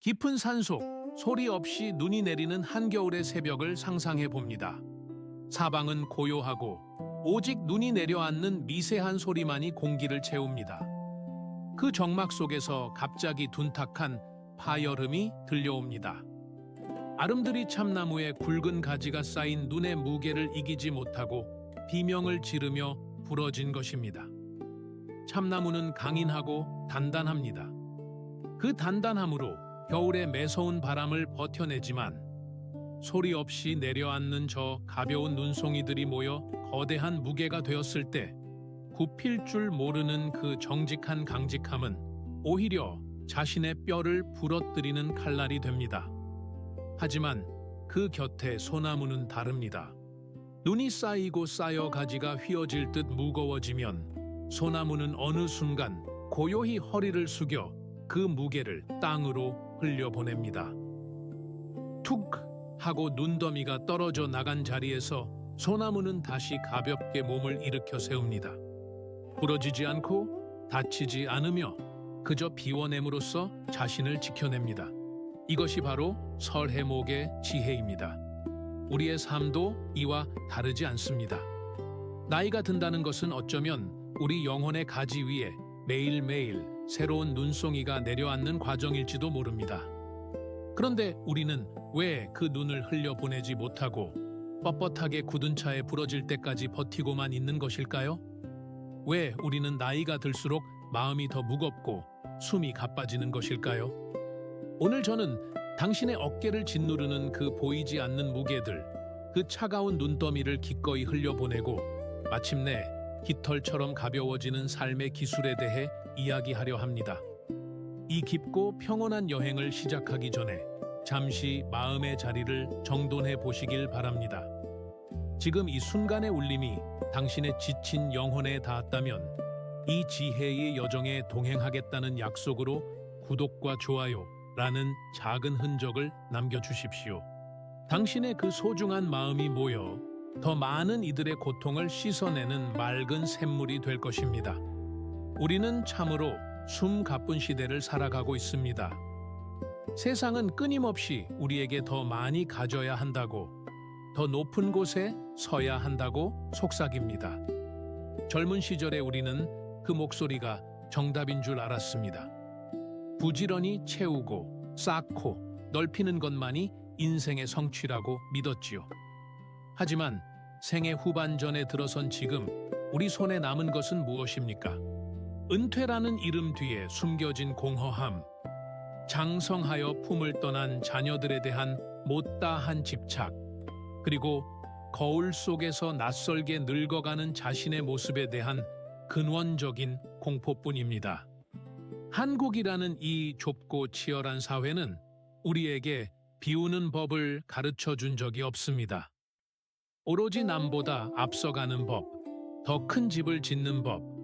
깊은 산속, 소리 없이 눈이 내리는 한겨울의 새벽을 상상해 봅니다. 사방은 고요하고 오직 눈이 내려앉는 미세한 소리만이 공기를 채웁니다. 그 정막 속에서 갑자기 둔탁한 파열음이 들려옵니다. 아름드리 참나무에 굵은 가지가 쌓인 눈의 무게를 이기지 못하고 비명을 지르며 부러진 것입니다. 참나무는 강인하고 단단합니다. 그 단단함으로 겨울의 매서운 바람을 버텨내지만 소리 없이 내려앉는 저 가벼운 눈송이들이 모여 거대한 무게가 되었을 때 굽힐 줄 모르는 그 정직한 강직함은 오히려 자신의 뼈를 부러뜨리는 칼날이 됩니다. 하지만 그 곁에 소나무는 다릅니다. 눈이 쌓이고 쌓여 가지가 휘어질 듯 무거워지면 소나무는 어느 순간 고요히 허리를 숙여 그 무게를 땅으로 흘려보냅니다. 툭 하고 눈더미가 떨어져 나간 자리에서 소나무는 다시 가볍게 몸을 일으켜 세웁니다. 부러지지 않고 다치지 않으며 그저 비워냄으로써 자신을 지켜냅니다. 이것이 바로 설해목의 지혜입니다. 우리의 삶도 이와 다르지 않습니다. 나이가 든다는 것은 어쩌면 우리 영혼의 가지 위에 매일매일 새로운 눈송이가 내려앉는 과정일지도 모릅니다. 그런데 우리는 왜 그 눈을 흘려보내지 못하고 뻣뻣하게 굳은 차에 부러질 때까지 버티고만 있는 것일까요? 왜 우리는 나이가 들수록 마음이 더 무겁고 숨이 가빠지는 것일까요? 오늘 저는 당신의 어깨를 짓누르는 그 보이지 않는 무게들, 그 차가운 눈더미를 기꺼이 흘려보내고 마침내 깃털처럼 가벼워지는 삶의 기술에 대해 이야기하려 합니다. 이 깊고 평온한 여행을 시작하기 전에 잠시 마음의 자리를 정돈해 보시길 바랍니다. 지금 이 순간의 울림이 당신의 지친 영혼에 닿았다면 이 지혜의 여정에 동행하겠다는 약속으로 구독과 좋아요라는 작은 흔적을 남겨주십시오. 당신의 그 소중한 마음이 모여 더 많은 이들의 고통을 씻어내는 맑은 샘물이 될 것입니다. 우리는 참으로 숨 가쁜 시대를 살아가고 있습니다. 세상은 끊임없이 우리에게 더 많이 가져야 한다고, 더 높은 곳에 서야 한다고 속삭입니다. 젊은 시절에 우리는 그 목소리가 정답인 줄 알았습니다. 부지런히 채우고 쌓고 넓히는 것만이 인생의 성취라고 믿었지요. 하지만 생애 후반전에 들어선 지금 우리 손에 남은 것은 무엇입니까? 은퇴라는 이름 뒤에 숨겨진 공허함, 장성하여 품을 떠난 자녀들에 대한 못다한 집착, 그리고 거울 속에서 낯설게 늙어가는 자신의 모습에 대한 근원적인 공포뿐입니다. 한국이라는 이 좁고 치열한 사회는 우리에게 비우는 법을 가르쳐 준 적이 없습니다. 오로지 남보다 앞서가는 법, 더 큰 집을 짓는 법,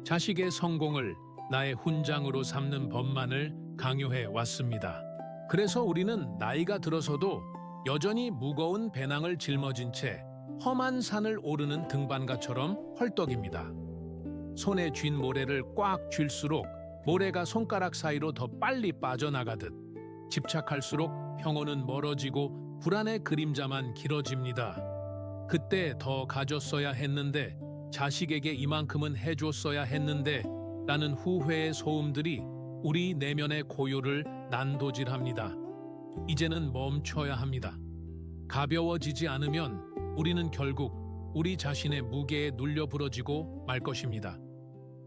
자식의 성공을 나의 훈장으로 삼는 법만을 강요해 왔습니다. 그래서 우리는 나이가 들어서도 여전히 무거운 배낭을 짊어진 채 험한 산을 오르는 등반가처럼 헐떡입니다. 손에 쥔 모래를 꽉 쥘수록 모래가 손가락 사이로 더 빨리 빠져나가듯 집착할수록 평온은 멀어지고 불안의 그림자만 길어집니다. 그때 더 가졌어야 했는데, 자식에게 이만큼은 해줬어야 했는데 라는 후회의 소음들이 우리 내면의 고요를 난도질합니다. 이제는 멈춰야 합니다. 가벼워지지 않으면 우리는 결국 우리 자신의 무게에 눌려 부러지고 말 것입니다.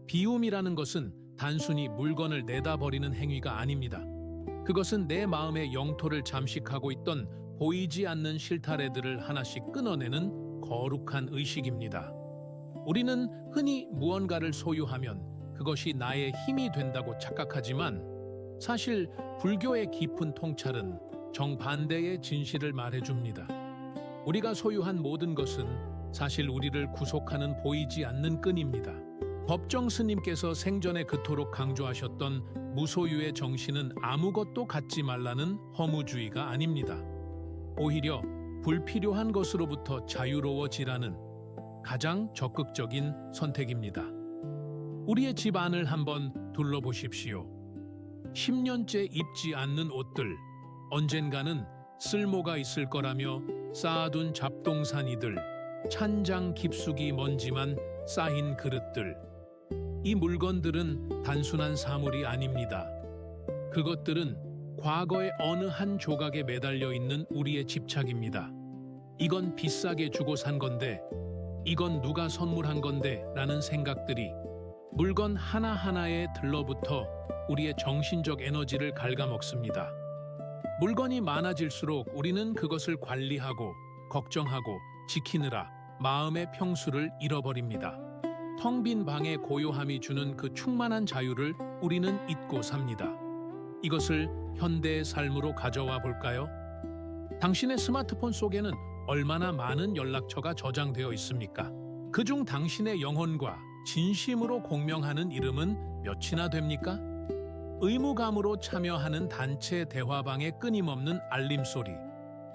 비움이라는 것은 단순히 물건을 내다버리는 행위가 아닙니다. 그것은 내 마음의 영토를 잠식하고 있던 보이지 않는 실타래들을 하나씩 끊어내는 거룩한 의식입니다. 우리는 흔히 무언가를 소유하면 그것이 나의 힘이 된다고 착각하지만 사실 불교의 깊은 통찰은 정반대의 진실을 말해줍니다. 우리가 소유한 모든 것은 사실 우리를 구속하는 보이지 않는 끈입니다. 법정 스님께서 생전에 그토록 강조하셨던 무소유의 정신은 아무것도 갖지 말라는 허무주의가 아닙니다. 오히려 불필요한 것으로부터 자유로워지라는 가장 적극적인 선택입니다. 우리의 집 안을 한번 둘러보십시오. 10년째 입지 않는 옷들, 언젠가는 쓸모가 있을 거라며 쌓아둔 잡동사니들, 찬장 깊숙이 먼지만 쌓인 그릇들. 이 물건들은 단순한 사물이 아닙니다. 그것들은 과거의 어느 한 조각에 매달려 있는 우리의 집착입니다. 이건 비싸게 주고 산 건데, 이건 누가 선물한 건데 라는 생각들이 물건 하나하나에 들러붙어 우리의 정신적 에너지를 갉아먹습니다. 물건이 많아질수록 우리는 그것을 관리하고 걱정하고 지키느라 마음의 평수를 잃어버립니다. 텅 빈 방의 고요함이 주는 그 충만한 자유를 우리는 잊고 삽니다. 이것을 현대의 삶으로 가져와 볼까요? 당신의 스마트폰 속에는 얼마나 많은 연락처가 저장되어 있습니까? 그중 당신의 영혼과 진심으로 공명하는 이름은 몇이나 됩니까? 의무감으로 참여하는 단체 대화방의 끊임없는 알림소리,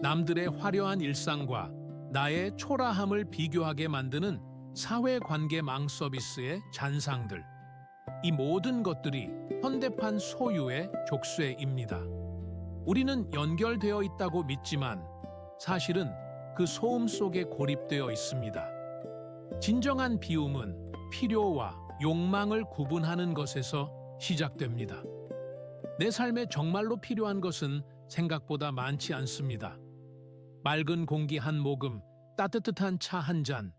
남들의 화려한 일상과 나의 초라함을 비교하게 만드는 사회관계망 서비스의 잔상들. 이 모든 것들이 현대판 소유의 족쇄입니다. 우리는 연결되어 있다고 믿지만 사실은 그 소음 속에 고립되어 있습니다. 진정한 비움은 필요와 욕망을 구분하는 것에서 시작됩니다. 내 삶에 정말로 필요한 것은 생각보다 많지 않습니다. 맑은 공기 한 모금, 따뜻한 차 한 잔,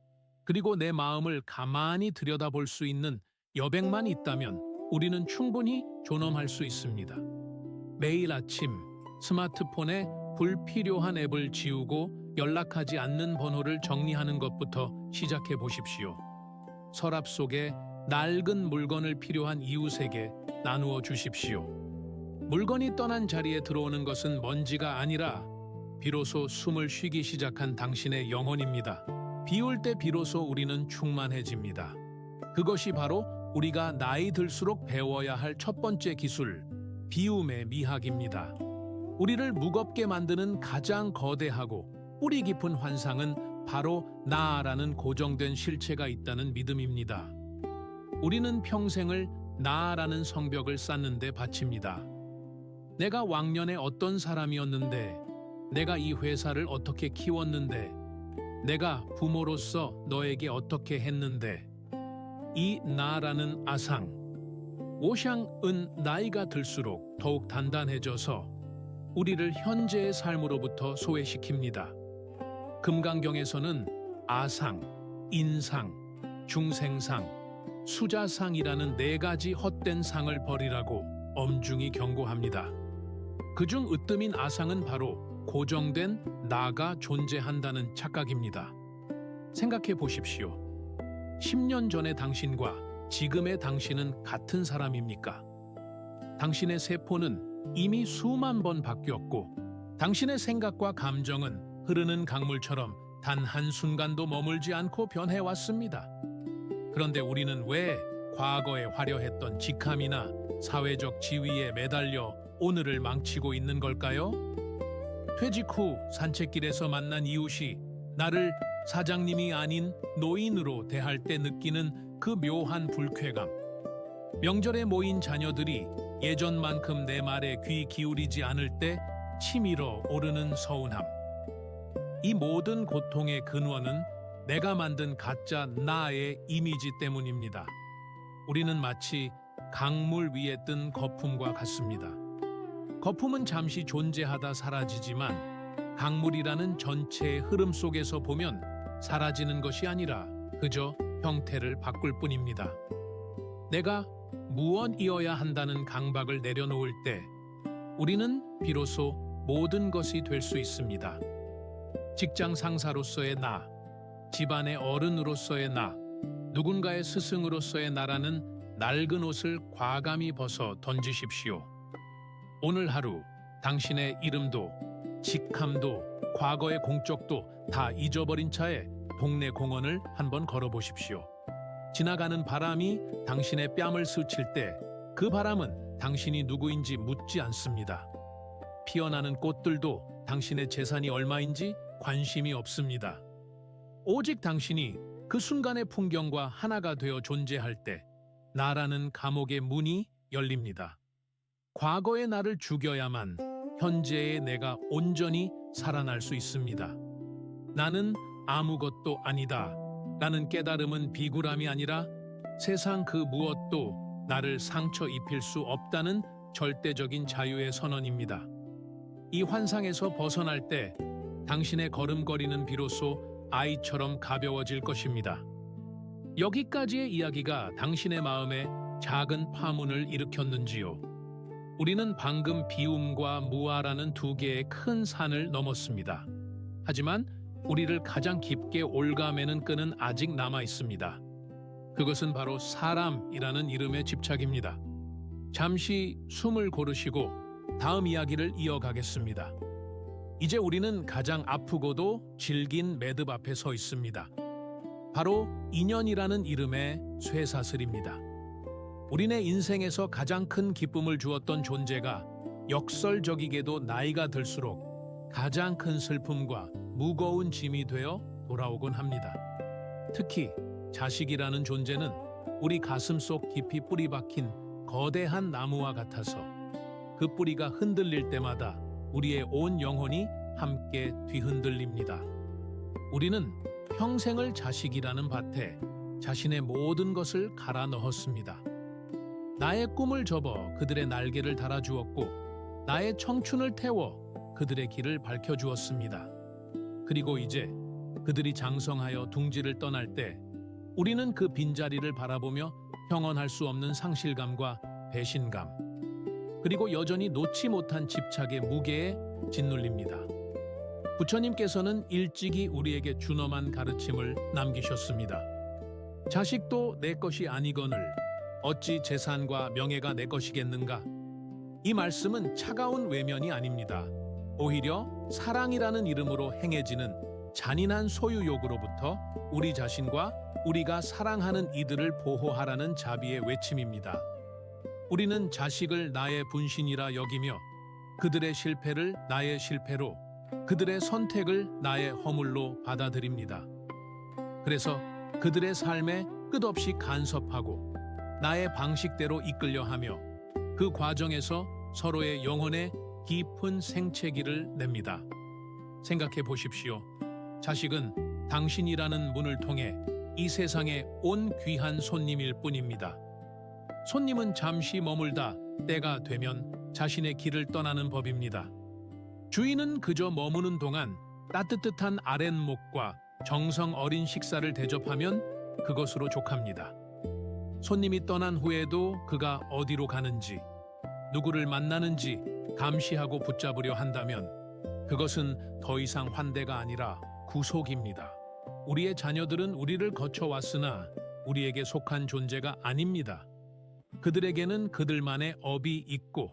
그리고 내 마음을 가만히 들여다볼 수 있는 여백만 있다면 우리는 충분히 존엄할 수 있습니다. 매일 아침 스마트폰에 불필요한 앱을 지우고 연락하지 않는 번호를 정리하는 것부터 시작해 보십시오. 서랍 속에 낡은 물건을 필요한 이웃에게 나누어 주십시오. 물건이 떠난 자리에 들어오는 것은 먼지가 아니라 비로소 숨을 쉬기 시작한 당신의 영혼입니다. 비올 때 비로소 우리는 충만해집니다. 그것이 바로 우리가 나이 들수록 배워야 할 첫 번째 기술, 비움의 미학입니다. 우리를 무겁게 만드는 가장 거대하고 뿌리 깊은 환상은 바로 나라는 고정된 실체가 있다는 믿음입니다. 우리는 평생을 나라는 성벽을 쌓는 데 바칩니다. 내가 왕년에 어떤 사람이었는데, 내가 이 회사를 어떻게 키웠는데, 내가 부모로서 너에게 어떻게 했는데, 이 나라는 아상, 오샹은 나이가 들수록 더욱 단단해져서 우리를 현재의 삶으로부터 소외시킵니다. 금강경에서는 아상, 인상, 중생상, 수자상이라는 4가지 헛된 상을 버리라고 엄중히 경고합니다. 그중 으뜸인 아상은 바로 고정된 나가 존재한다는 착각입니다. 생각해 보십시오. 10년 전의 당신과 지금의 당신은 같은 사람입니까? 당신의 세포는 이미 수만 번 바뀌었고, 당신의 생각과 감정은 흐르는 강물처럼 단 한순간도 머물지 않고 변해왔습니다. 그런데 우리는 왜 과거에 화려했던 직함이나 사회적 지위에 매달려 오늘을 망치고 있는 걸까요? 퇴직 후 산책길에서 만난 이웃이 나를 사장님이 아닌 노인으로 대할 때 느끼는 그 묘한 불쾌감. 명절에 모인 자녀들이 예전만큼 내 말에 귀 기울이지 않을 때 치밀어 오르는 서운함. 이 모든 고통의 근원은 내가 만든 가짜 나의 이미지 때문입니다. 우리는 마치 강물 위에 뜬 거품과 같습니다. 거품은 잠시 존재하다 사라지지만 강물이라는 전체의 흐름 속에서 보면 사라지는 것이 아니라 그저 형태를 바꿀 뿐입니다. 내가 무언이어야 한다는 강박을 내려놓을 때 우리는 비로소 모든 것이 될 수 있습니다. 직장 상사로서의 나, 집안의 어른으로서의 나, 누군가의 스승으로서의 나라는 낡은 옷을 과감히 벗어 던지십시오. 오늘 하루 당신의 이름도 직함도 과거의 공적도 다 잊어버린 차에 동네 공원을 한번 걸어보십시오. 지나가는 바람이 당신의 뺨을 스칠 때 그 바람은 당신이 누구인지 묻지 않습니다. 피어나는 꽃들도 당신의 재산이 얼마인지 관심이 없습니다. 오직 당신이 그 순간의 풍경과 하나가 되어 존재할 때 나라는 감옥의 문이 열립니다. 과거의 나를 죽여야만 현재의 내가 온전히 살아날 수 있습니다. 나는 아무것도 아니다 라는 깨달음은 비굴함이 아니라 세상 그 무엇도 나를 상처 입힐 수 없다는 절대적인 자유의 선언입니다. 이 환상에서 벗어날 때 당신의 걸음걸이는 비로소 아이처럼 가벼워질 것입니다. 여기까지의 이야기가 당신의 마음에 작은 파문을 일으켰는지요? 우리는 방금 비움과 무아라는 두 개의 큰 산을 넘었습니다. 하지만 우리를 가장 깊게 올가매는 끈은 아직 남아 있습니다. 그것은 바로 사람이라는 이름의 집착입니다. 잠시 숨을 고르시고 다음 이야기를 이어가겠습니다. 이제 우리는 가장 아프고도 질긴 매듭 앞에 서 있습니다. 바로 인연이라는 이름의 쇠사슬입니다. 우리네 인생에서 가장 큰 기쁨을 주었던 존재가 역설적이게도 나이가 들수록 가장 큰 슬픔과 무거운 짐이 되어 돌아오곤 합니다. 특히 자식이라는 존재는 우리 가슴 속 깊이 뿌리 박힌 거대한 나무와 같아서 그 뿌리가 흔들릴 때마다 우리의 온 영혼이 함께 뒤흔들립니다. 우리는 평생을 자식이라는 밭에 자신의 모든 것을 갈아 넣었습니다. 나의 꿈을 접어 그들의 날개를 달아주었고 나의 청춘을 태워 그들의 길을 밝혀주었습니다. 그리고 이제 그들이 장성하여 둥지를 떠날 때 우리는 그 빈자리를 바라보며 형언할 수 없는 상실감과 배신감, 그리고 여전히 놓지 못한 집착의 무게에 짓눌립니다. 부처님께서는 일찍이 우리에게 준엄한 가르침을 남기셨습니다. 자식도 내 것이 아니거늘 어찌 재산과 명예가 내 것이겠는가? 이 말씀은 차가운 외면이 아닙니다. 오히려 사랑이라는 이름으로 행해지는 잔인한 소유욕으로부터 우리 자신과 우리가 사랑하는 이들을 보호하라는 자비의 외침입니다. 우리는 자식을 나의 분신이라 여기며 그들의 실패를 나의 실패로, 그들의 선택을 나의 허물로 받아들입니다. 그래서 그들의 삶에 끝없이 간섭하고 나의 방식대로 이끌려 하며 그 과정에서 서로의 영혼에 깊은 생채기를 냅니다. 생각해 보십시오. 자식은 당신이라는 문을 통해 이 세상에 온 귀한 손님일 뿐입니다. 손님은 잠시 머물다 때가 되면 자신의 길을 떠나는 법입니다. 주인은 그저 머무는 동안 따뜻한 아랫목과 정성 어린 식사를 대접하면 그것으로 족합니다. 손님이 떠난 후에도 그가 어디로 가는지, 누구를 만나는지 감시하고 붙잡으려 한다면 그것은 더 이상 환대가 아니라 구속입니다. 우리의 자녀들은 우리를 거쳐왔으나 우리에게 속한 존재가 아닙니다. 그들에게는 그들만의 업이 있고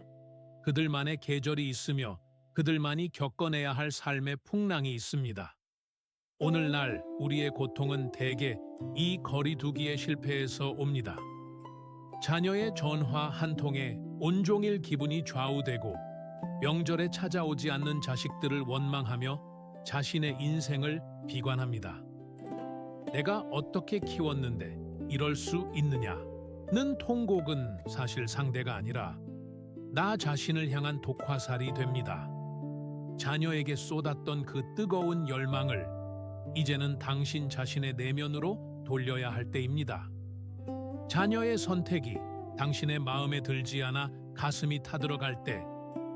그들만의 계절이 있으며 그들만이 겪어내야 할 삶의 풍랑이 있습니다. 오늘날 우리의 고통은 대개 이 거리두기의 실패에서 옵니다. 자녀의 전화 한 통에 온종일 기분이 좌우되고 명절에 찾아오지 않는 자식들을 원망하며 자신의 인생을 비관합니다. 내가 어떻게 키웠는데 이럴 수 있느냐는 통곡은 사실 상대가 아니라 나 자신을 향한 독화살이 됩니다. 자녀에게 쏟았던 그 뜨거운 열망을 이제는 당신 자신의 내면으로 돌려야 할 때입니다. 자녀의 선택이 당신의 마음에 들지 않아 가슴이 타들어갈 때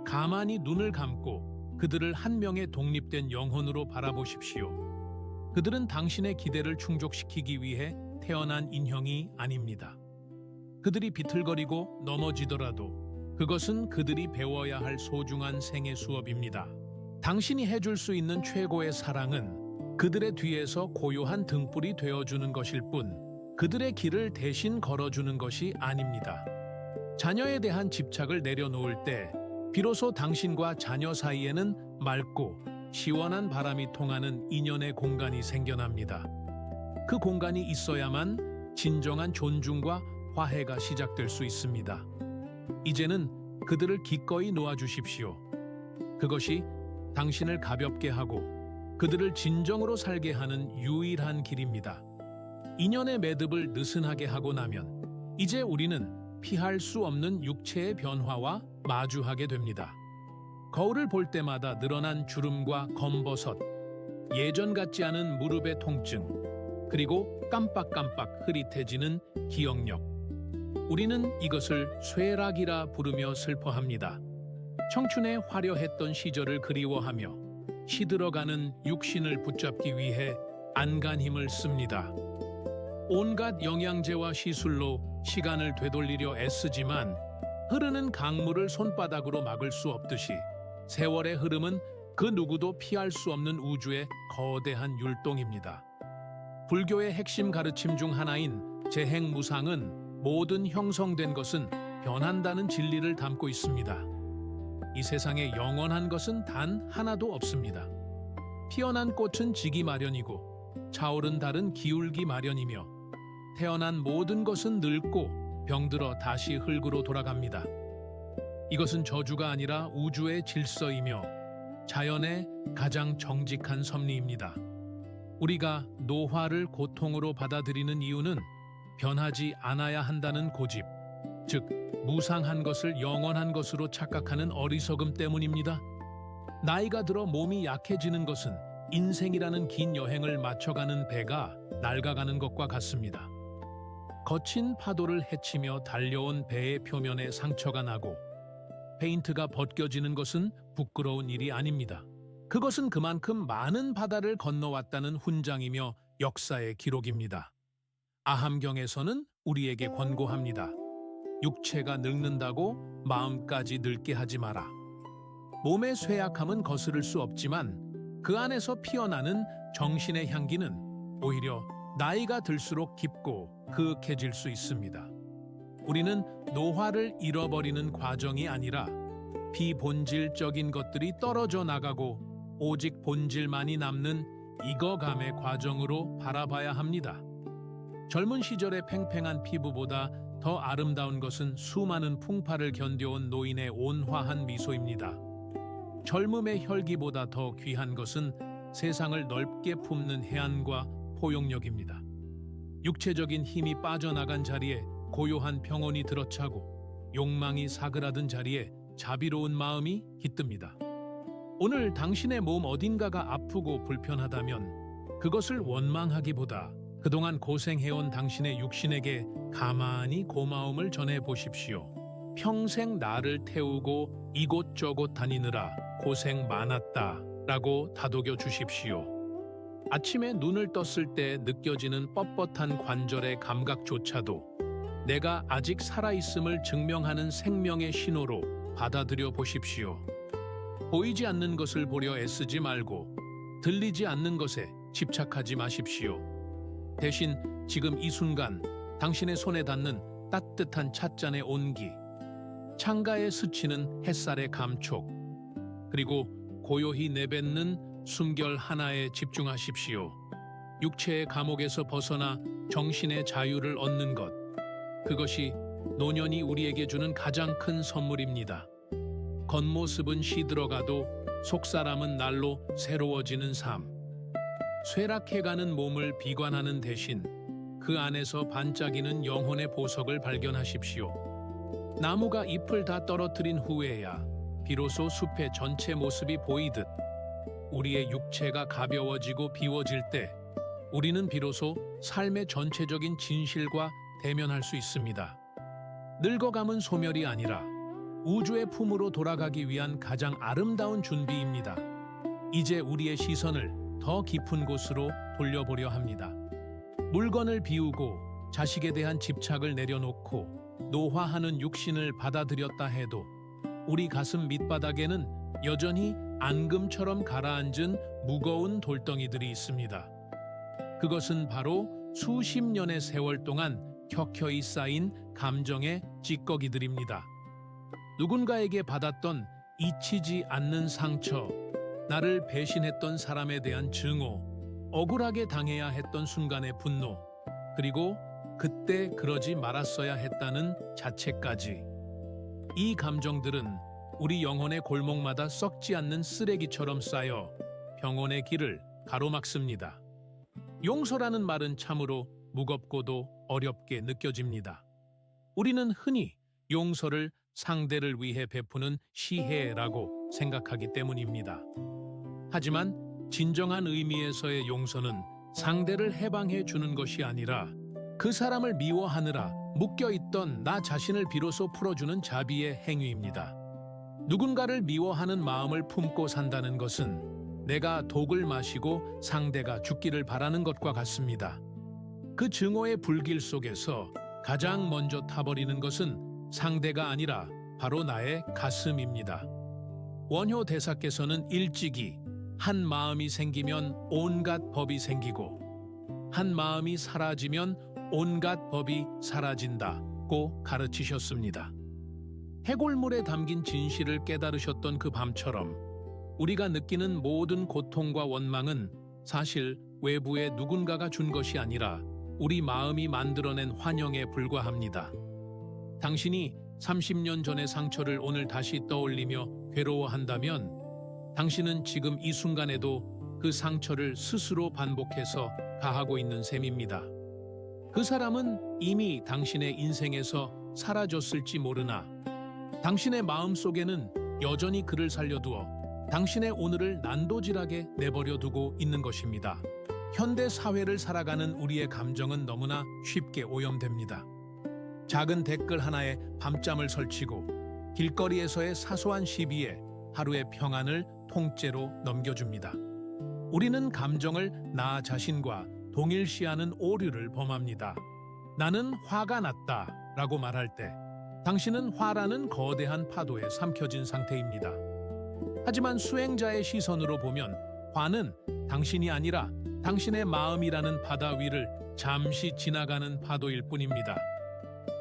가만히 눈을 감고 그들을 한 명의 독립된 영혼으로 바라보십시오. 그들은 당신의 기대를 충족시키기 위해 태어난 인형이 아닙니다. 그들이 비틀거리고 넘어지더라도 그것은 그들이 배워야 할 소중한 생애 수업입니다. 당신이 해줄 수 있는 최고의 사랑은 그들의 뒤에서 고요한 등불이 되어주는 것일 뿐 그들의 길을 대신 걸어주는 것이 아닙니다. 자녀에 대한 집착을 내려놓을 때 비로소 당신과 자녀 사이에는 맑고 시원한 바람이 통하는 인연의 공간이 생겨납니다. 그 공간이 있어야만 진정한 존중과 화해가 시작될 수 있습니다. 이제는 그들을 기꺼이 놓아주십시오. 그것이 당신을 가볍게 하고 그들을 진정으로 살게 하는 유일한 길입니다. 인연의 매듭을 느슨하게 하고 나면 이제 우리는 피할 수 없는 육체의 변화와 마주하게 됩니다. 거울을 볼 때마다 늘어난 주름과 검버섯, 예전 같지 않은 무릎의 통증, 그리고 깜빡깜빡 흐릿해지는 기억력. 우리는 이것을 쇠락이라 부르며 슬퍼합니다. 청춘의 화려했던 시절을 그리워하며 시들어가는 육신을 붙잡기 위해 안간힘을 씁니다. 온갖 영양제와 시술로 시간을 되돌리려 애쓰지만 흐르는 강물을 손바닥으로 막을 수 없듯이 세월의 흐름은 그 누구도 피할 수 없는 우주의 거대한 율동입니다. 불교의 핵심 가르침 중 하나인 재행무상은 모든 형성된 것은 변한다는 진리를 담고 있습니다. 이 세상에 영원한 것은 단 하나도 없습니다. 피어난 꽃은 지기 마련이고 차오른 달은 기울기 마련이며 태어난 모든 것은 늙고 병들어 다시 흙으로 돌아갑니다. 이것은 저주가 아니라 우주의 질서이며 자연의 가장 정직한 섭리입니다. 우리가 노화를 고통으로 받아들이는 이유는 변하지 않아야 한다는 고집, 즉 무상한 것을 영원한 것으로 착각하는 어리석음 때문입니다. 나이가 들어 몸이 약해지는 것은 인생이라는 긴 여행을 맞춰가는 배가 낡아가는 것과 같습니다. 거친 파도를 헤치며 달려온 배의 표면에 상처가 나고 페인트가 벗겨지는 것은 부끄러운 일이 아닙니다. 그것은 그만큼 많은 바다를 건너왔다는 훈장이며 역사의 기록입니다. 아함경에서는 우리에게 권고합니다. 육체가 늙는다고 마음까지 늙게 하지 마라. 몸의 쇠약함은 거스를 수 없지만 그 안에서 피어나는 정신의 향기는 오히려 나이가 들수록 깊고 그윽해질 수 있습니다. 우리는 노화를 잃어버리는 과정이 아니라 비본질적인 것들이 떨어져 나가고 오직 본질만이 남는 익어감의 과정으로 바라봐야 합니다. 젊은 시절의 팽팽한 피부보다 더 아름다운 것은 수많은 풍파를 견뎌온 노인의 온화한 미소입니다. 젊음의 혈기보다 더 귀한 것은 세상을 넓게 품는 해안과 포용력입니다. 육체적인 힘이 빠져나간 자리에 고요한 평온이 들어차고 욕망이 사그라든 자리에 자비로운 마음이 깃듭니다. 오늘 당신의 몸 어딘가가 아프고 불편하다면 그것을 원망하기보다 그동안 고생해온 당신의 육신에게 가만히 고마움을 전해 보십시오. 평생 나를 태우고 이곳저곳 다니느라 고생 많았다 라고 다독여 주십시오. 아침에 눈을 떴을 때 느껴지는 뻣뻣한 관절의 감각조차도 내가 아직 살아있음을 증명하는 생명의 신호로 받아들여 보십시오. 보이지 않는 것을 보려 애쓰지 말고 들리지 않는 것에 집착하지 마십시오. 대신 지금 이 순간 당신의 손에 닿는 따뜻한 찻잔의 온기, 창가에 스치는 햇살의 감촉, 그리고 고요히 내뱉는 숨결 하나에 집중하십시오. 육체의 감옥에서 벗어나 정신의 자유를 얻는 것, 그것이 노년이 우리에게 주는 가장 큰 선물입니다. 겉모습은 시들어가도 속사람은 날로 새로워지는 삶. 쇠락해가는 몸을 비관하는 대신 그 안에서 반짝이는 영혼의 보석을 발견하십시오. 나무가 잎을 다 떨어뜨린 후에야 비로소 숲의 전체 모습이 보이듯 우리의 육체가 가벼워지고 비워질 때 우리는 비로소 삶의 전체적인 진실과 대면할 수 있습니다. 늙어감은 소멸이 아니라 우주의 품으로 돌아가기 위한 가장 아름다운 준비입니다. 이제 우리의 시선을 더 깊은 곳으로 돌려보려 합니다. 물건을 비우고 자식에 대한 집착을 내려놓고 노화하는 육신을 받아들였다 해도 우리 가슴 밑바닥에는 여전히 앙금처럼 가라앉은 무거운 돌덩이들이 있습니다. 그것은 바로 수십 년의 세월 동안 켜켜이 쌓인 감정의 찌꺼기들입니다. 누군가에게 받았던 잊히지 않는 상처, 나를 배신했던 사람에 대한 증오, 억울하게 당해야 했던 순간의 분노, 그리고 그때 그러지 말았어야 했다는 자책까지. 이 감정들은 우리 영혼의 골목마다 썩지 않는 쓰레기처럼 쌓여 평온의 길을 가로막습니다. 용서라는 말은 참으로 무겁고도 어렵게 느껴집니다. 우리는 흔히 용서를 상대를 위해 베푸는 시혜라고 생각하기 때문입니다. 하지만 진정한 의미에서의 용서는 상대를 해방해 주는 것이 아니라 그 사람을 미워하느라 묶여있던 나 자신을 비로소 풀어주는 자비의 행위입니다. 누군가를 미워하는 마음을 품고 산다는 것은 내가 독을 마시고 상대가 죽기를 바라는 것과 같습니다. 그 증오의 불길 속에서 가장 먼저 타버리는 것은 상대가 아니라 바로 나의 가슴입니다. 원효 대사께서는 일찍이 한 마음이 생기면 온갖 법이 생기고 한 마음이 사라지면 온갖 법이 사라진다고 가르치셨습니다. 해골물에 담긴 진실을 깨달으셨던 그 밤처럼 우리가 느끼는 모든 고통과 원망은 사실 외부의 누군가가 준 것이 아니라 우리 마음이 만들어낸 환영에 불과합니다. 당신이 30년 전의 상처를 오늘 다시 떠올리며 괴로워한다면 당신은 지금 이 순간에도 그 상처를 스스로 반복해서 가하고 있는 셈입니다. 그 사람은 이미 당신의 인생에서 사라졌을지 모르나 당신의 마음속에는 여전히 그를 살려두어 당신의 오늘을 난도질하게 내버려 두고 있는 것입니다. 현대 사회를 살아가는 우리의 감정은 너무나 쉽게 오염됩니다. 작은 댓글 하나에 밤잠을 설치고 길거리에서의 사소한 시비에 하루의 평안을 통째로 넘겨줍니다. 우리는 감정을 나 자신과 동일시하는 오류를 범합니다. 나는 화가 났다 라고 말할 때 당신은 화라는 거대한 파도에 삼켜진 상태입니다. 하지만 수행자의 시선으로 보면 화는 당신이 아니라 당신의 마음이라는 바다 위를 잠시 지나가는 파도일 뿐입니다.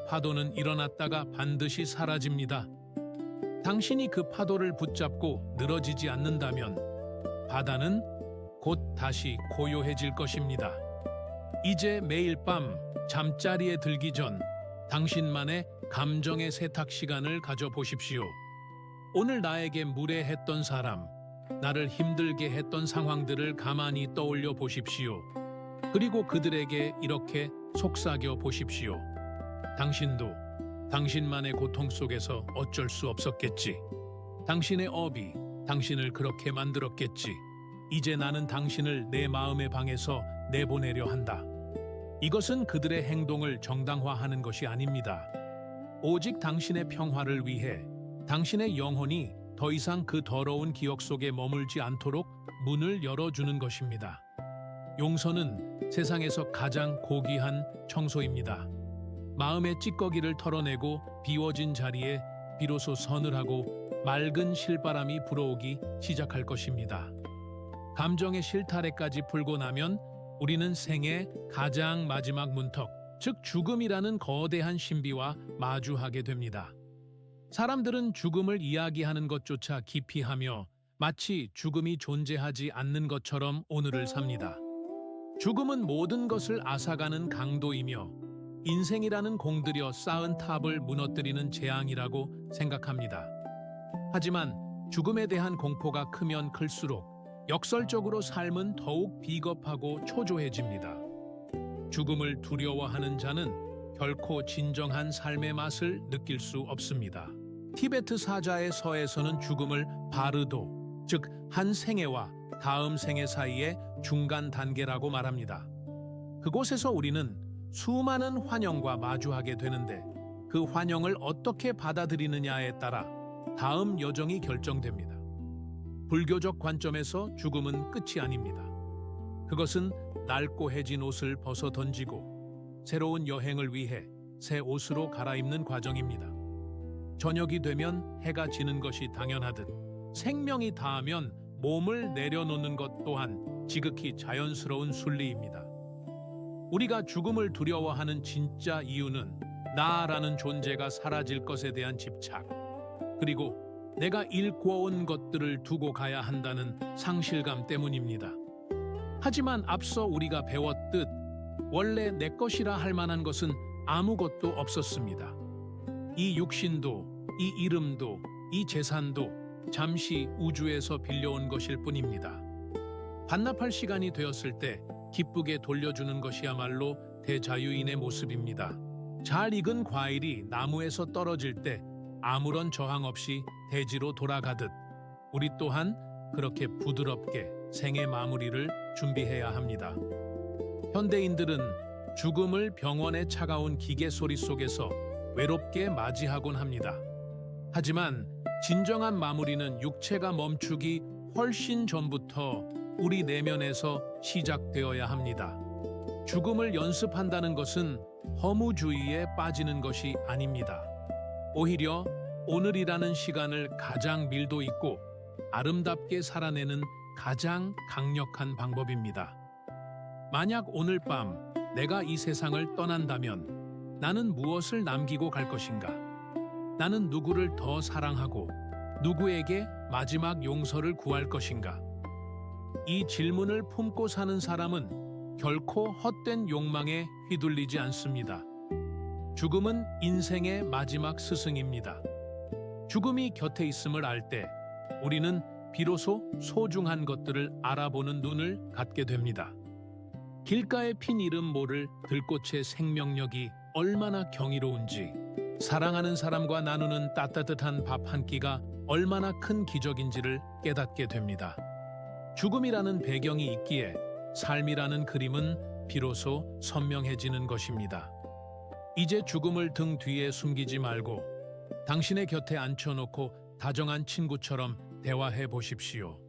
파도는 일어났다가 반드시 사라집니다. 당신이 그 파도를 붙잡고 늘어지지 않는다면 바다는 곧 다시 고요해질 것입니다. 이제 매일 밤 잠자리에 들기 전 당신만의 감정의 세탁 시간을 가져보십시오. 오늘 나에게 무례했던 사람, 나를 힘들게 했던 상황들을 가만히 떠올려 보십시오. 그리고 그들에게 이렇게 속삭여 보십시오. 당신도 당신만의 고통 속에서 어쩔 수 없었겠지. 당신의 업이 당신을 그렇게 만들었겠지. 이제 나는 당신을 내 마음의 방에서 내보내려 한다. 이것은 그들의 행동을 정당화하는 것이 아닙니다. 오직 당신의 평화를 위해 당신의 영혼이 더 이상 그 더러운 기억 속에 머물지 않도록 문을 열어주는 것입니다. 용서는 세상에서 가장 고귀한 청소입니다. 마음의 찌꺼기를 털어내고 비워진 자리에 비로소 서늘하고 맑은 실바람이 불어오기 시작할 것입니다. 감정의 실타래까지 풀고 나면 우리는 생의 가장 마지막 문턱, 즉 죽음이라는 거대한 신비와 마주하게 됩니다. 사람들은 죽음을 이야기하는 것조차 기피하며 마치 죽음이 존재하지 않는 것처럼 오늘을 삽니다. 죽음은 모든 것을 앗아가는 강도이며 인생이라는 공들여 쌓은 탑을 무너뜨리는 재앙이라고 생각합니다. 하지만 죽음에 대한 공포가 크면 클수록 역설적으로 삶은 더욱 비겁하고 초조해집니다. 죽음을 두려워하는 자는 결코 진정한 삶의 맛을 느낄 수 없습니다. 티베트 사자의 서에서는 죽음을 바르도, 즉 한 생애와 다음 생애 사이의 중간 단계라고 말합니다. 그곳에서 우리는 수많은 환영과 마주하게 되는데 그 환영을 어떻게 받아들이느냐에 따라 다음 여정이 결정됩니다. 불교적 관점에서 죽음은 끝이 아닙니다. 그것은 낡고 해진 옷을 벗어 던지고 새로운 여행을 위해 새 옷으로 갈아입는 과정입니다. 저녁이 되면 해가 지는 것이 당연하듯 생명이 다하면 몸을 내려놓는 것 또한 지극히 자연스러운 순리입니다. 우리가 죽음을 두려워하는 진짜 이유는 나라는 존재가 사라질 것에 대한 집착, 그리고 내가 일궈온 것들을 두고 가야 한다는 상실감 때문입니다. 하지만 앞서 우리가 배웠듯 원래 내 것이라 할 만한 것은 아무것도 없었습니다. 이 육신도, 이 이름도, 이 재산도 잠시 우주에서 빌려온 것일 뿐입니다. 반납할 시간이 되었을 때 기쁘게 돌려주는 것이야말로 대자유인의 모습입니다. 잘 익은 과일이 나무에서 떨어질 때 아무런 저항 없이 대지로 돌아가듯 우리 또한 그렇게 부드럽게 생의 마무리를 준비해야 합니다. 현대인들은 죽음을 병원의 차가운 기계 소리 속에서 외롭게 맞이하곤 합니다. 하지만 진정한 마무리는 육체가 멈추기 훨씬 전부터 우리 내면에서 시작되어야 합니다. 죽음을 연습한다는 것은 허무주의에 빠지는 것이 아닙니다. 오히려 오늘이라는 시간을 가장 밀도 있고 아름답게 살아내는 가장 강력한 방법입니다. 만약 오늘 밤 내가 이 세상을 떠난다면 나는 무엇을 남기고 갈 것인가? 나는 누구를 더 사랑하고 누구에게 마지막 용서를 구할 것인가? 이 질문을 품고 사는 사람은 결코 헛된 욕망에 휘둘리지 않습니다. 죽음은 인생의 마지막 스승입니다. 죽음이 곁에 있음을 알 때 우리는 비로소 소중한 것들을 알아보는 눈을 갖게 됩니다. 길가에 핀 이름 모를 들꽃의 생명력이 얼마나 경이로운지, 사랑하는 사람과 나누는 따뜻한 밥 한 끼가 얼마나 큰 기적인지를 깨닫게 됩니다. 죽음이라는 배경이 있기에 삶이라는 그림은 비로소 선명해지는 것입니다. 이제 죽음을 등 뒤에 숨기지 말고 당신의 곁에 앉혀놓고 다정한 친구처럼 대화해 보십시오.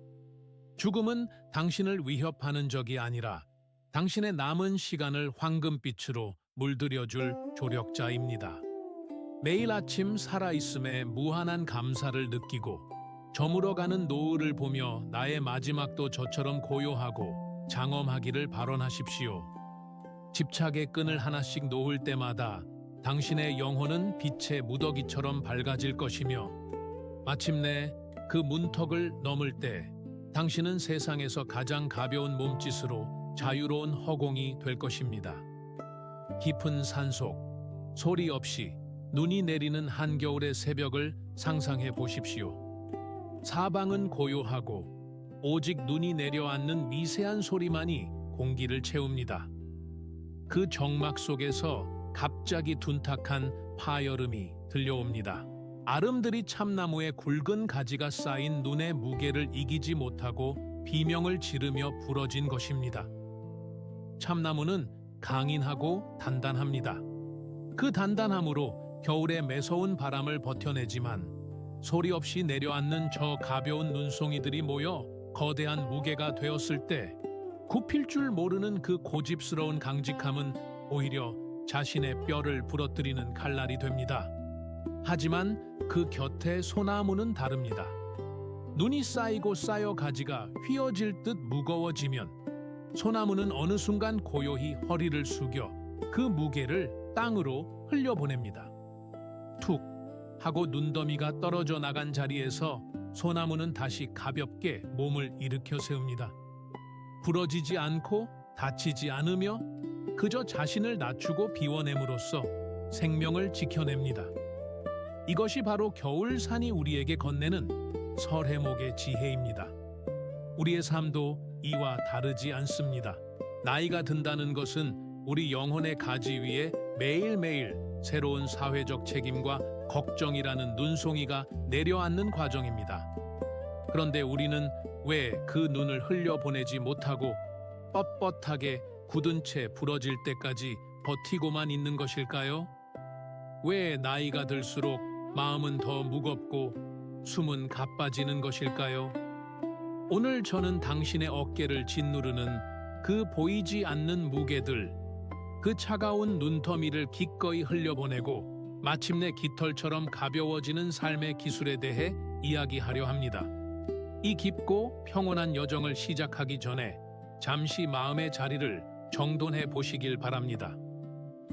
죽음은 당신을 위협하는 적이 아니라 당신의 남은 시간을 황금빛으로 물들여줄 조력자입니다. 매일 아침 살아있음에 무한한 감사를 느끼고 저물어가는 노을을 보며 나의 마지막도 저처럼 고요하고 장엄하기를 발언하십시오. 집착의 끈을 하나씩 놓을 때마다 당신의 영혼은 빛의 무더기처럼 밝아질 것이며 마침내 그 문턱을 넘을 때 당신은 세상에서 가장 가벼운 몸짓으로 자유로운 허공이 될 것입니다. 깊은 산속, 소리 없이 눈이 내리는 한겨울의 새벽을 상상해 보십시오. 사방은 고요하고 오직 눈이 내려앉는 미세한 소리만이 공기를 채웁니다. 그 정막 속에서 갑자기 둔탁한 파여름이 들려옵니다. 아름드리 참나무에 굵은 가지가 쌓인 눈의 무게를 이기지 못하고 비명을 지르며 부러진 것입니다. 참나무는 강인하고 단단합니다. 그 단단함으로 겨울의 매서운 바람을 버텨내지만 소리 없이 내려앉는 저 가벼운 눈송이들이 모여 거대한 무게가 되었을 때 굽힐 줄 모르는 그 고집스러운 강직함은 오히려 자신의 뼈를 부러뜨리는 칼날이 됩니다. 하지만 그 곁에 소나무는 다릅니다. 눈이 쌓이고 쌓여 가지가 휘어질 듯 무거워지면 소나무는 어느 순간 고요히 허리를 숙여 그 무게를 땅으로 흘려보냅니다. 툭 하고 눈더미가 떨어져 나간 자리에서 소나무는 다시 가볍게 몸을 일으켜 세웁니다. 부러지지 않고 다치지 않으며 그저 자신을 낮추고 비워냄으로써 생명을 지켜냅니다. 이것이 바로 겨울산이 우리에게 건네는 설해목의 지혜입니다. 우리의 삶도 이와 다르지 않습니다. 나이가 든다는 것은 우리 영혼의 가지 위에 매일매일 새로운 사회적 책임과 걱정이라는 눈송이가 내려앉는 과정입니다. 그런데 우리는 왜 그 눈을 흘려보내지 못하고 뻣뻣하게 굳은 채 부러질 때까지 버티고만 있는 것일까요? 왜 나이가 들수록 마음은 더 무겁고 숨은 가빠지는 것일까요? 오늘 저는 당신의 어깨를 짓누르는 그 보이지 않는 무게들, 그 차가운 눈더미를 기꺼이 흘려보내고 마침내 깃털처럼 가벼워지는 삶의 기술에 대해 이야기하려 합니다. 이 깊고 평온한 여정을 시작하기 전에 잠시 마음의 자리를 정돈해 보시길 바랍니다.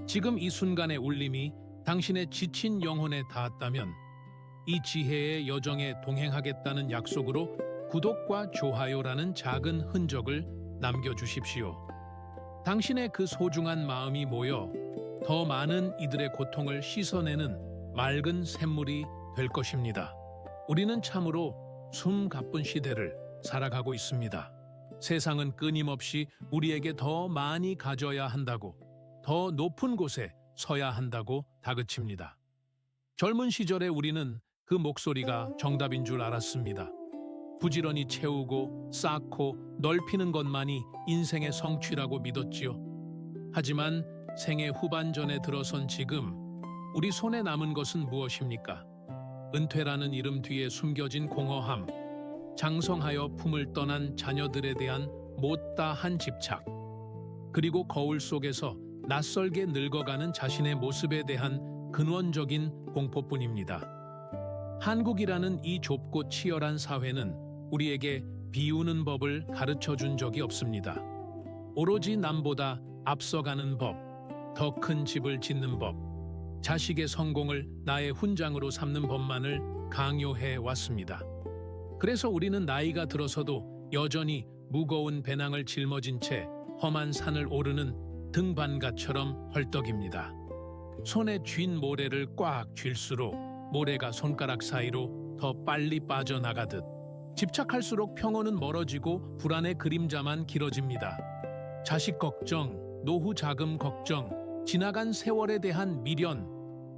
지금 이 순간의 울림이 당신의 지친 영혼에 닿았다면 이 지혜의 여정에 동행하겠다는 약속으로 구독과 좋아요라는 작은 흔적을 남겨주십시오. 당신의 그 소중한 마음이 모여 더 많은 이들의 고통을 씻어내는 맑은 샘물이 될 것입니다. 우리는 참으로 숨 가쁜 시대를 살아가고 있습니다. 세상은 끊임없이 우리에게 더 많이 가져야 한다고, 더 높은 곳에 서야 한다고 다그칩니다. 젊은 시절에 우리는 그 목소리가 정답인 줄 알았습니다. 부지런히 채우고 쌓고 넓히는 것만이 인생의 성취라고 믿었지요. 하지만 생애 후반전에 들어선 지금 우리 손에 남은 것은 무엇입니까? 은퇴라는 이름 뒤에 숨겨진 공허함, 장성하여 품을 떠난 자녀들에 대한 못다한 집착, 그리고 거울 속에서 낯설게 늙어가는 자신의 모습에 대한 근원적인 공포뿐입니다. 한국이라는 이 좁고 치열한 사회는 우리에게 비우는 법을 가르쳐 준 적이 없습니다. 오로지 남보다 앞서가는 법, 더 큰 집을 짓는 법, 자식의 성공을 나의 훈장으로 삼는 법만을 강요해 왔습니다. 그래서 우리는 나이가 들어서도 여전히 무거운 배낭을 짊어진 채 험한 산을 오르는 등반가처럼 헐떡입니다. 손에 쥔 모래를 꽉 쥘수록 모래가 손가락 사이로 더 빨리 빠져나가듯 집착할수록 평온은 멀어지고 불안의 그림자만 길어집니다. 자식 걱정, 노후 자금 걱정, 지나간 세월에 대한 미련,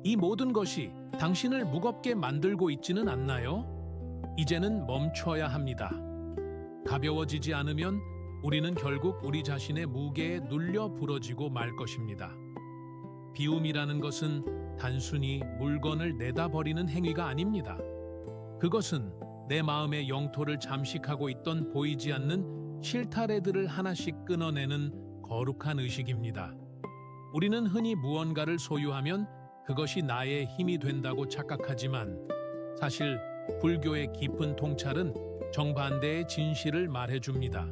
이 모든 것이 당신을 무겁게 만들고 있지는 않나요? 이제는 멈춰야 합니다. 가벼워지지 않으면 우리는 결국 우리 자신의 무게에 눌려 부러지고 말 것입니다. 비움이라는 것은 단순히 물건을 내다버리는 행위가 아닙니다. 그것은 내 마음의 영토를 잠식하고 있던 보이지 않는 실타래들을 하나씩 끊어내는 거룩한 의식입니다. 우리는 흔히 무언가를 소유하면 그것이 나의 힘이 된다고 착각하지만 사실 불교의 깊은 통찰은 정반대의 진실을 말해줍니다.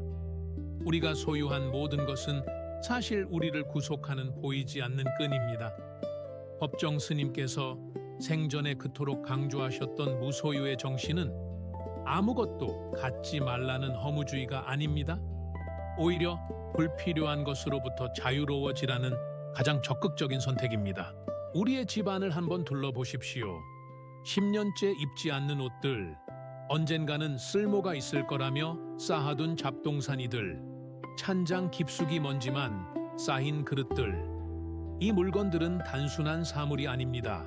우리가 소유한 모든 것은 사실 우리를 구속하는 보이지 않는 끈입니다. 법정 스님께서 생전에 그토록 강조하셨던 무소유의 정신은 아무것도 갖지 말라는 허무주의가 아닙니다. 오히려 불필요한 것으로부터 자유로워지라는 가장 적극적인 선택입니다. 우리의 집안을 한번 둘러보십시오. 10년째 입지 않는 옷들, 언젠가는 쓸모가 있을 거라며 쌓아둔 잡동사니들, 찬장 깊숙이 먼지만 쌓인 그릇들. 이 물건들은 단순한 사물이 아닙니다.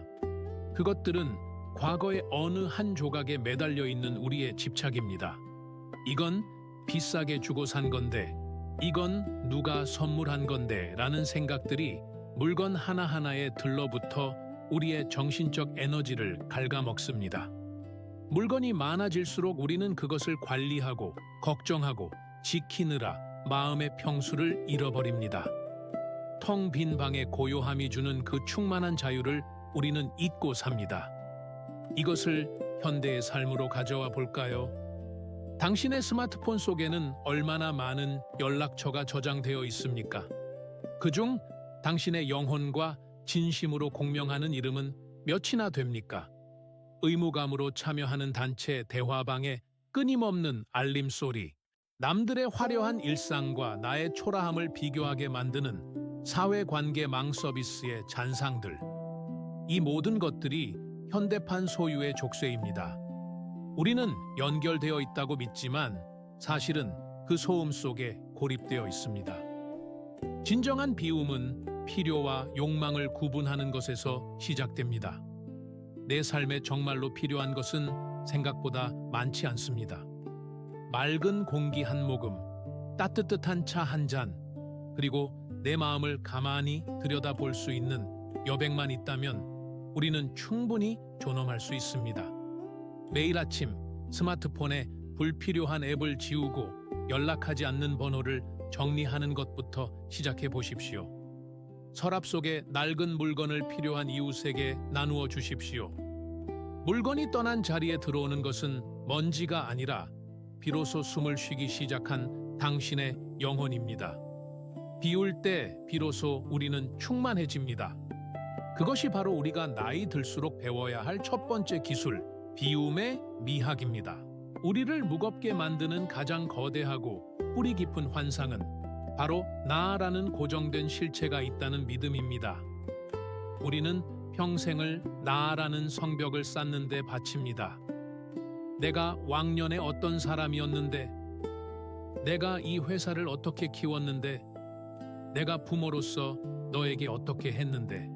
그것들은 과거의 어느 한 조각에 매달려 있는 우리의 집착입니다. 이건 비싸게 주고 산 건데, 이건 누가 선물한 건데 라는 생각들이 물건 하나하나에 들러붙어 우리의 정신적 에너지를 갉아먹습니다. 물건이 많아질수록 우리는 그것을 관리하고 걱정하고 지키느라 마음의 평수를 잃어버립니다. 텅 빈 방의 고요함이 주는 그 충만한 자유를 우리는 잊고 삽니다. 이것을 현대의 삶으로 가져와 볼까요? 당신의 스마트폰 속에는 얼마나 많은 연락처가 저장되어 있습니까? 그중 당신의 영혼과 진심으로 공명하는 이름은 몇이나 됩니까? 의무감으로 참여하는 단체 대화방의 끊임없는 알림소리, 남들의 화려한 일상과 나의 초라함을 비교하게 만드는 사회관계망 서비스의 잔상들. 이 모든 것들이 현대판 소유의 족쇄입니다. 우리는 연결되어 있다고 믿지만 사실은 그 소음 속에 고립되어 있습니다. 진정한 비움은 필요와 욕망을 구분하는 것에서 시작됩니다. 내 삶에 정말로 필요한 것은 생각보다 많지 않습니다. 맑은 공기 한 모금, 따뜻한 차 한 잔, 그리고 내 마음을 가만히 들여다볼 수 있는 여백만 있다면 우리는 충분히 존엄할 수 있습니다. 매일 아침 스마트폰에 불필요한 앱을 지우고 연락하지 않는 번호를 정리하는 것부터 시작해 보십시오. 서랍 속에 낡은 물건을 필요한 이웃에게 나누어 주십시오. 물건이 떠난 자리에 들어오는 것은 먼지가 아니라 비로소 숨을 쉬기 시작한 당신의 영혼입니다. 비울 때 비로소 우리는 충만해집니다. 그것이 바로 우리가 나이 들수록 배워야 할 첫 번째 기술, 비움의 미학입니다. 우리를 무겁게 만드는 가장 거대하고 뿌리 깊은 환상은 바로 나라는 고정된 실체가 있다는 믿음입니다. 우리는 평생을 나라는 성벽을 쌓는 데 바칩니다. 내가 왕년에 어떤 사람이었는데, 내가 이 회사를 어떻게 키웠는데, 내가 부모로서 너에게 어떻게 했는데,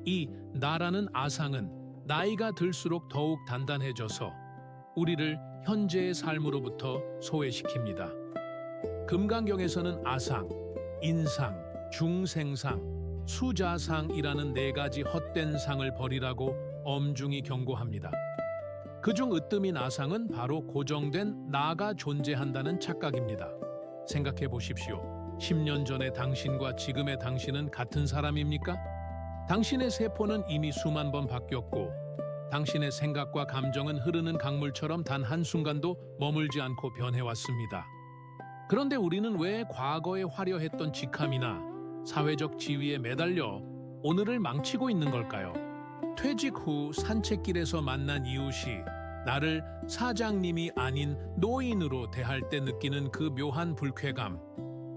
이 나라는 아상은 나이가 들수록 더욱 단단해져서 우리를 현재의 삶으로부터 소외시킵니다. 금강경에서는 아상, 인상, 중생상, 수자상이라는 네 가지 헛된 상을 버리라고 엄중히 경고합니다. 그중 으뜸인 아상은 바로 고정된 나가 존재한다는 착각입니다. 생각해 보십시오. 10년 전의 당신과 지금의 당신은 같은 사람입니까? 당신의 세포는 이미 수만 번 바뀌었고 당신의 생각과 감정은 흐르는 강물처럼 단 한순간도 머물지 않고 변해왔습니다. 그런데 우리는 왜 과거에 화려했던 직함이나 사회적 지위에 매달려 오늘을 망치고 있는 걸까요? 퇴직 후 산책길에서 만난 이웃이 나를 사장님이 아닌 노인으로 대할 때 느끼는 그 묘한 불쾌감,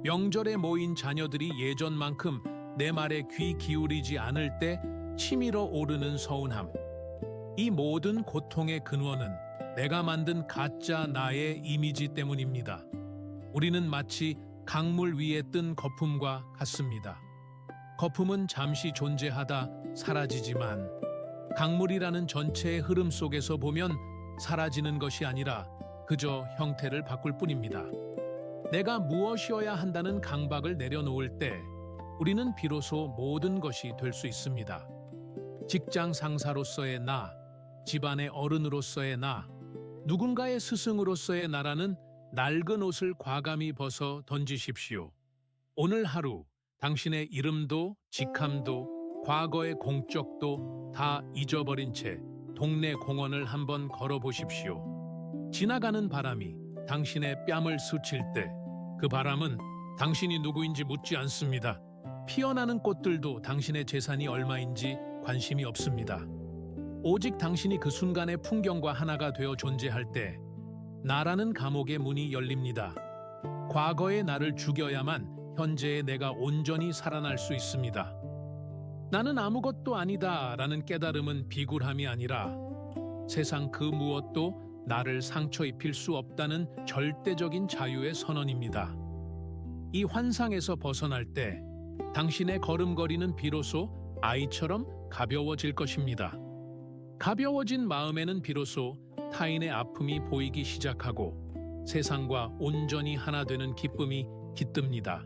명절에 모인 자녀들이 예전만큼 내 말에 귀 기울이지 않을 때 치밀어 오르는 서운함. 이 모든 고통의 근원은 내가 만든 가짜 나의 이미지 때문입니다. 우리는 마치 강물 위에 뜬 거품과 같습니다. 거품은 잠시 존재하다 사라지지만 강물이라는 전체의 흐름 속에서 보면 사라지는 것이 아니라 그저 형태를 바꿀 뿐입니다. 내가 무엇이어야 한다는 강박을 내려놓을 때 우리는 비로소 모든 것이 될 수 있습니다. 직장 상사로서의 나, 집안의 어른으로서의 나, 누군가의 스승으로서의 나라는 낡은 옷을 과감히 벗어 던지십시오. 오늘 하루 당신의 이름도 직함도 과거의 공적도 다 잊어버린 채 동네 공원을 한번 걸어보십시오. 지나가는 바람이 당신의 뺨을 스칠 때 그 바람은 당신이 누구인지 묻지 않습니다. 피어나는 꽃들도 당신의 재산이 얼마인지 관심이 없습니다. 오직 당신이 그 순간의 풍경과 하나가 되어 존재할 때 나라는 감옥의 문이 열립니다. 과거의 나를 죽여야만 현재의 내가 온전히 살아날 수 있습니다. 나는 아무것도 아니다라는 깨달음은 비굴함이 아니라 세상 그 무엇도 나를 상처 입힐 수 없다는 절대적인 자유의 선언입니다. 이 환상에서 벗어날 때 당신의 걸음걸이는 비로소 아이처럼 가벼워질 것입니다. 가벼워진 마음에는 비로소 타인의 아픔이 보이기 시작하고 세상과 온전히 하나 되는 기쁨이 깃듭니다.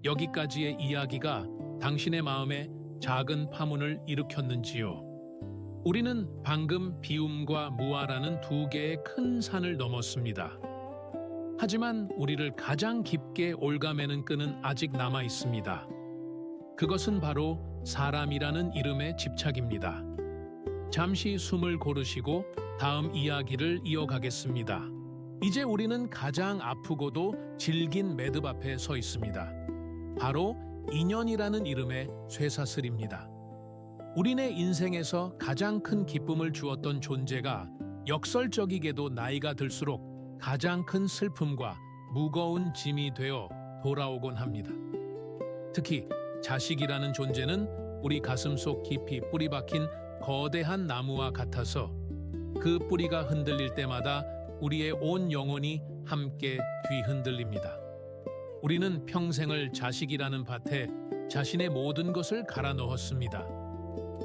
여기까지의 이야기가 당신의 마음에 작은 파문을 일으켰는지요? 우리는 방금 비움과 무아라는 두 개의 큰 산을 넘었습니다. 하지만 우리를 가장 깊게 올가매는 끈은 아직 남아 있습니다. 그것은 바로 사람이라는 이름의 집착입니다. 잠시 숨을 고르시고 다음 이야기를 이어가겠습니다. 이제 우리는 가장 아프고도 질긴 매듭 앞에 서 있습니다. 바로 인연이라는 이름의 쇠사슬입니다. 우리네 인생에서 가장 큰 기쁨을 주었던 존재가 역설적이게도 나이가 들수록 가장 큰 슬픔과 무거운 짐이 되어 돌아오곤 합니다. 특히 자식이라는 존재는 우리 가슴속 깊이 뿌리 박힌 거대한 나무와 같아서 그 뿌리가 흔들릴 때마다 우리의 온 영혼이 함께 뒤흔들립니다. 우리는 평생을 자식이라는 밭에 자신의 모든 것을 갈아 넣었습니다.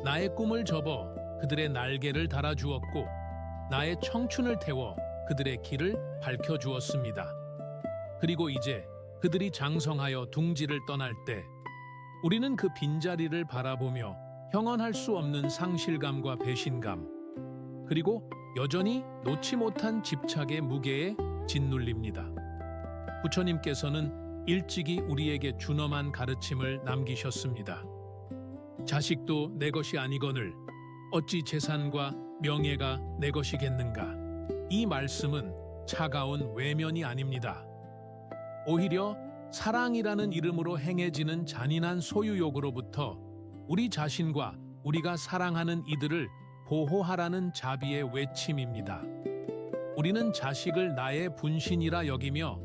나의 꿈을 접어 그들의 날개를 달아주었고 나의 청춘을 태워 그들의 길을 밝혀주었습니다. 그리고 이제 그들이 장성하여 둥지를 떠날 때 우리는 그 빈자리를 바라보며 형언할 수 없는 상실감과 배신감 그리고 여전히 놓지 못한 집착의 무게에 짓눌립니다. 부처님께서는 일찍이 우리에게 준엄한 가르침을 남기셨습니다. 자식도 내 것이 아니거늘 어찌 재산과 명예가 내 것이겠는가. 이 말씀은 차가운 외면이 아닙니다. 오히려 사랑이라는 이름으로 행해지는 잔인한 소유욕으로부터 우리 자신과 우리가 사랑하는 이들을 보호하라는 자비의 외침입니다. 우리는 자식을 나의 분신이라 여기며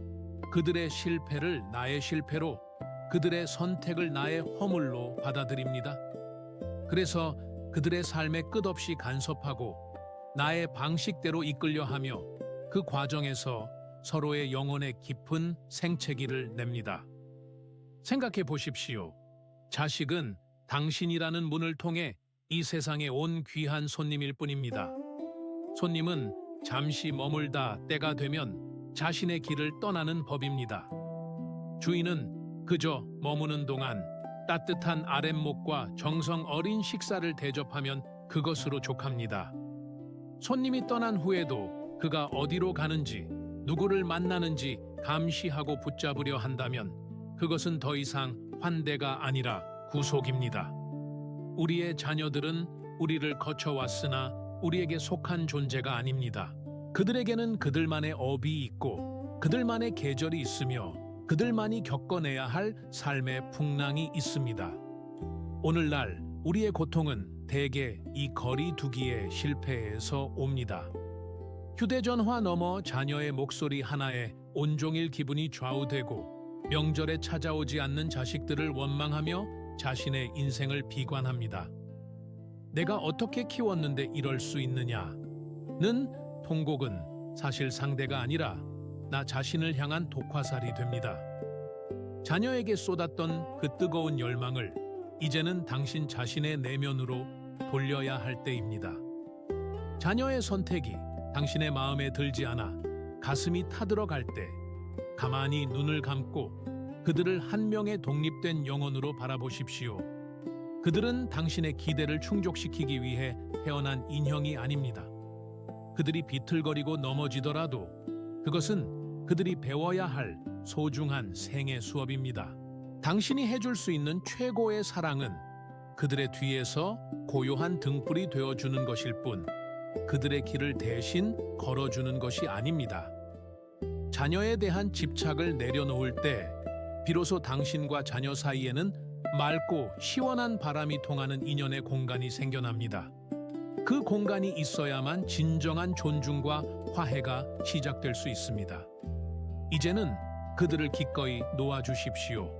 그들의 실패를 나의 실패로 그들의 선택을 나의 허물로 받아들입니다. 그래서 그들의 삶에 끝없이 간섭하고 나의 방식대로 이끌려 하며 그 과정에서 서로의 영혼의 깊은 생채기를 냅니다. 생각해 보십시오. 자식은 당신이라는 문을 통해 이 세상에 온 귀한 손님일 뿐입니다. 손님은 잠시 머물다 때가 되면 자신의 길을 떠나는 법입니다. 주인은 그저 머무는 동안 따뜻한 아랫목과 정성 어린 식사를 대접하면 그것으로 족합니다. 손님이 떠난 후에도 그가 어디로 가는지, 누구를 만나는지 감시하고 붙잡으려 한다면 그것은 더 이상 환대가 아니라 구속입니다. 우리의 자녀들은 우리를 거쳐왔으나 우리에게 속한 존재가 아닙니다. 그들에게는 그들만의 업이 있고 그들만의 계절이 있으며 그들만이 겪어내야 할 삶의 풍랑이 있습니다. 오늘날 우리의 고통은 대개 이 거리두기의 실패에서 옵니다. 휴대전화 너머 자녀의 목소리 하나에 온종일 기분이 좌우되고 명절에 찾아오지 않는 자식들을 원망하며 자신의 인생을 비관합니다. 내가 어떻게 키웠는데 이럴 수 있느냐는 통곡은 사실 상대가 아니라 나 자신을 향한 독화살이 됩니다. 자녀에게 쏟았던 그 뜨거운 열망을 이제는 당신 자신의 내면으로 돌려야 할 때입니다. 자녀의 선택이 당신의 마음에 들지 않아 가슴이 타들어갈 때 가만히 눈을 감고 그들을 한 명의 독립된 영혼으로 바라보십시오. 그들은 당신의 기대를 충족시키기 위해 태어난 인형이 아닙니다. 그들이 비틀거리고 넘어지더라도 그것은 그들이 배워야 할 소중한 생애 수업입니다. 당신이 해줄 수 있는 최고의 사랑은 그들의 뒤에서 고요한 등불이 되어주는 것일 뿐 그들의 길을 대신 걸어주는 것이 아닙니다. 자녀에 대한 집착을 내려놓을 때 비로소 당신과 자녀 사이에는 맑고 시원한 바람이 통하는 인연의 공간이 생겨납니다. 그 공간이 있어야만 진정한 존중과 화해가 시작될 수 있습니다. 이제는 그들을 기꺼이 놓아주십시오.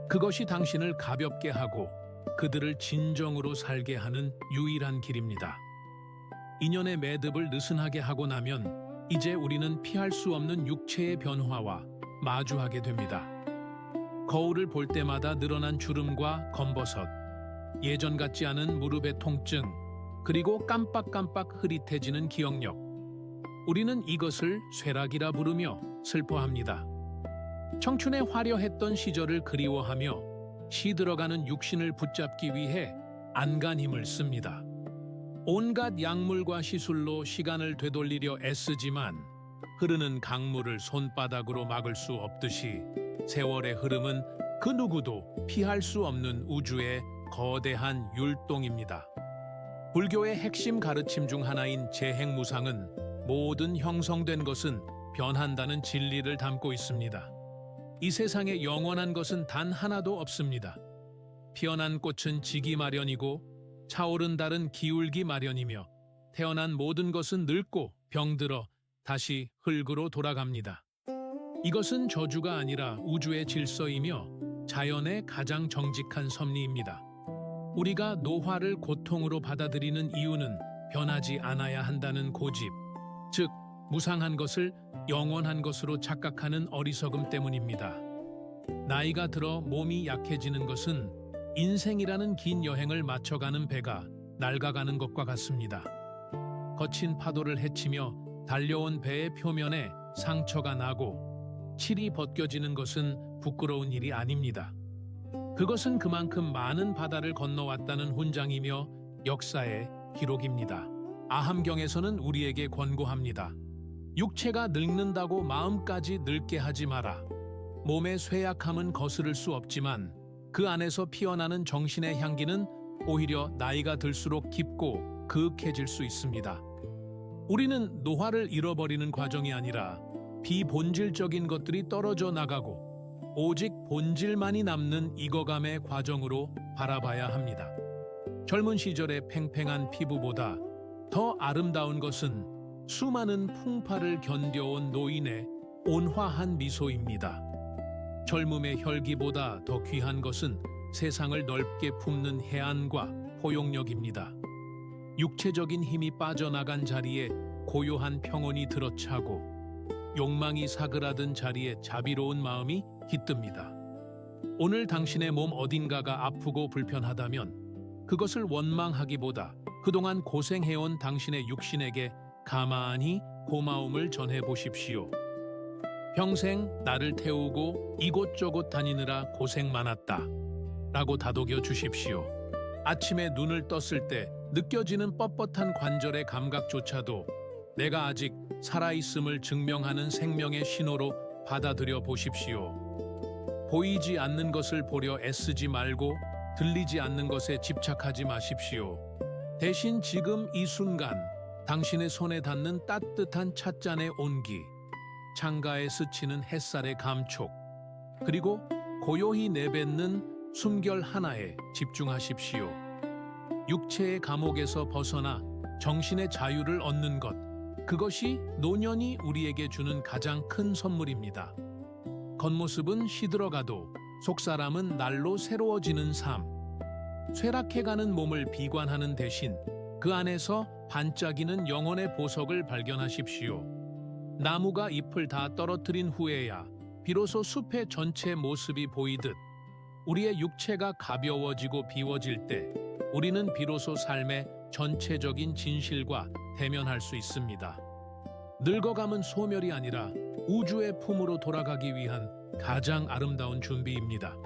그것이 당신을 가볍게 하고 그들을 진정으로 살게 하는 유일한 길입니다. 인연의 매듭을 느슨하게 하고 나면 이제 우리는 피할 수 없는 육체의 변화와 마주하게 됩니다. 거울을 볼 때마다 늘어난 주름과 검버섯, 예전 같지 않은 무릎의 통증, 그리고 깜빡깜빡 흐릿해지는 기억력. 우리는 이것을 쇠락이라 부르며 슬퍼합니다. 청춘의 화려했던 시절을 그리워하며 시들어가는 육신을 붙잡기 위해 안간힘을 씁니다. 온갖 약물과 시술로 시간을 되돌리려 애쓰지만 흐르는 강물을 손바닥으로 막을 수 없듯이 세월의 흐름은 그 누구도 피할 수 없는 우주의 거대한 율동입니다. 불교의 핵심 가르침 중 하나인 재행무상은 모든 형성된 것은 변한다는 진리를 담고 있습니다. 이 세상에 영원한 것은 단 하나도 없습니다. 피어난 꽃은 지기 마련이고 차오른 달은 기울기 마련이며 태어난 모든 것은 늙고 병들어 다시 흙으로 돌아갑니다. 이것은 저주가 아니라 우주의 질서이며 자연의 가장 정직한 섭리입니다. 우리가 노화를 고통으로 받아들이는 이유는 변하지 않아야 한다는 고집, 즉 무상한 것을 영원한 것으로 착각하는 어리석음 때문입니다. 나이가 들어 몸이 약해지는 것은 인생이라는 긴 여행을 마쳐가는 배가 낡아가는 것과 같습니다. 거친 파도를 헤치며 달려온 배의 표면에 상처가 나고 칠이 벗겨지는 것은 부끄러운 일이 아닙니다. 그것은 그만큼 많은 바다를 건너왔다는 훈장이며 역사의 기록입니다. 아함경에서는 우리에게 권고합니다. 육체가 늙는다고 마음까지 늙게 하지 마라. 몸의 쇠약함은 거스를 수 없지만 그 안에서 피어나는 정신의 향기는 오히려 나이가 들수록 깊고 그윽해질 수 있습니다. 우리는 노화를 잃어버리는 과정이 아니라 비본질적인 것들이 떨어져 나가고 오직 본질만이 남는 익어감의 과정으로 바라봐야 합니다. 젊은 시절의 팽팽한 피부보다 더 아름다운 것은 수많은 풍파를 견뎌온 노인의 온화한 미소입니다. 젊음의 혈기보다 더 귀한 것은 세상을 넓게 품는 해안과 포용력입니다. 육체적인 힘이 빠져나간 자리에 고요한 평온이 들어차고 욕망이 사그라든 자리에 자비로운 마음이 깃듭니다. 오늘 당신의 몸 어딘가가 아프고 불편하다면 그것을 원망하기보다 그동안 고생해온 당신의 육신에게 가만히 고마움을 전해 보십시오. 평생 나를 태우고 이곳저곳 다니느라 고생 많았다 라고 다독여 주십시오. 아침에 눈을 떴을 때 느껴지는 뻣뻣한 관절의 감각조차도 내가 아직 살아있음을 증명하는 생명의 신호로 받아들여 보십시오. 보이지 않는 것을 보려 애쓰지 말고 들리지 않는 것에 집착하지 마십시오. 대신 지금 이 순간 당신의 손에 닿는 따뜻한 찻잔의 온기, 창가에 스치는 햇살의 감촉, 그리고 고요히 내뱉는 숨결 하나에 집중하십시오. 육체의 감옥에서 벗어나 정신의 자유를 얻는 것, 그것이 노년이 우리에게 주는 가장 큰 선물입니다. 겉모습은 시들어가도 속사람은 날로 새로워지는 삶. 쇠락해가는 몸을 비관하는 대신 그 안에서 반짝이는 영혼의 보석을 발견하십시오. 나무가 잎을 다 떨어뜨린 후에야 비로소 숲의 전체 모습이 보이듯 우리의 육체가 가벼워지고 비워질 때 우리는 비로소 삶의 전체적인 진실과 대면할 수 있습니다. 늙어감은 소멸이 아니라 우주의 품으로 돌아가기 위한 가장 아름다운 준비입니다.